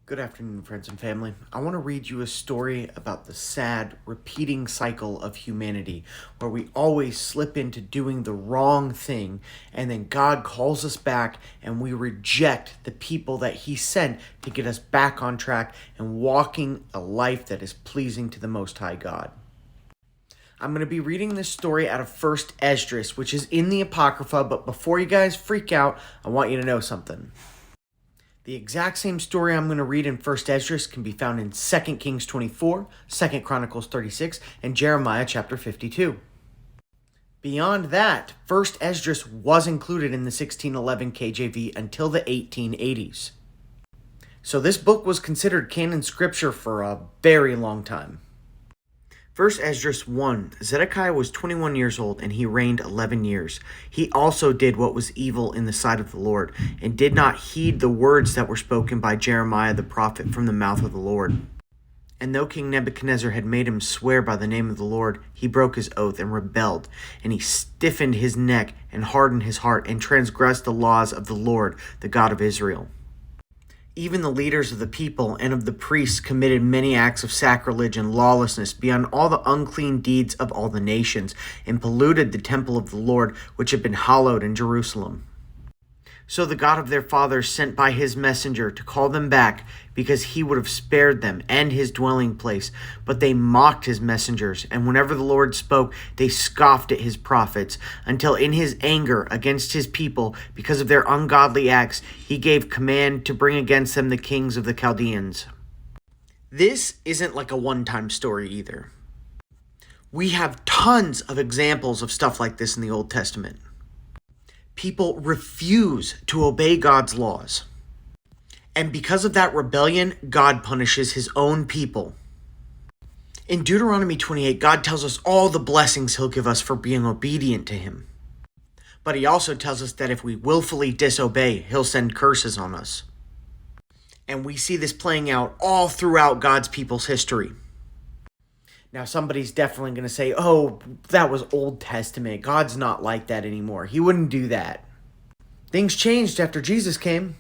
Good afternoon, friends and family. I want to read you a story about the sad, repeating cycle of humanity where we always slip into doing the wrong thing and then God calls us back and we reject the people that He sent to get us back on track and walking a life that is pleasing to the Most High God. I'm going to be reading this story out of 1st Esdras, which is in the Apocrypha, but before you guys freak out, I want you to know something. The exact same story I'm going to read in 1st Esdras can be found in 2 Kings 24, 2 Chronicles 36, and Jeremiah chapter 52. Beyond that, 1st Esdras was included in the 1611 KJV until the 1880s. So this book was considered canon scripture for a very long time. 1st Esdras 1, Zedekiah was 21 years old, and he reigned 11 years. He also did what was evil in the sight of the Lord, and did not heed the words that were spoken by Jeremiah the prophet from the mouth of the Lord. And though King Nebuchadnezzar had made him swear by the name of the Lord, he broke his oath and rebelled, and he stiffened his neck and hardened his heart, and transgressed the laws of the Lord, the God of Israel. Even the leaders of the people and of the priests committed many acts of sacrilege and lawlessness beyond all the unclean deeds of all the nations, and polluted the temple of the Lord, which had been hallowed in Jerusalem. So the God of their fathers sent by his messenger to call them back, because he would have spared them and his dwelling place. But they mocked his messengers, and whenever the Lord spoke, they scoffed at his prophets, until in his anger against his people, because of their ungodly acts, he gave command to bring against them the kings of the Chaldeans. This isn't like a one-time story either. We have tons of examples of stuff like this in the Old Testament. People refuse to obey God's laws. And because of that rebellion, God punishes his own people. In Deuteronomy 28, God tells us all the blessings he'll give us for being obedient to him. But he also tells us that if we willfully disobey, he'll send curses on us. And we see this playing out all throughout God's people's history. Now, somebody's definitely going to say, oh, that was Old Testament. God's not like that anymore. He wouldn't do that. Things changed after Jesus came.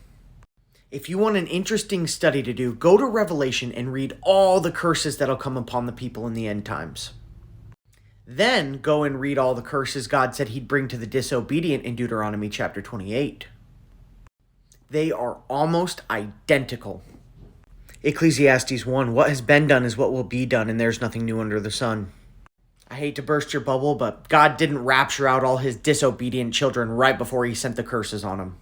If you want an interesting study to do, go to Revelation and read all the curses that'll come upon the people in the end times. Then go and read all the curses God said he'd bring to the disobedient in Deuteronomy chapter 28. They are almost identical. Ecclesiastes 1, what has been done is what will be done, and there's nothing new under the sun. I hate to burst your bubble, but God didn't rapture out all his disobedient children right before he sent the curses on them.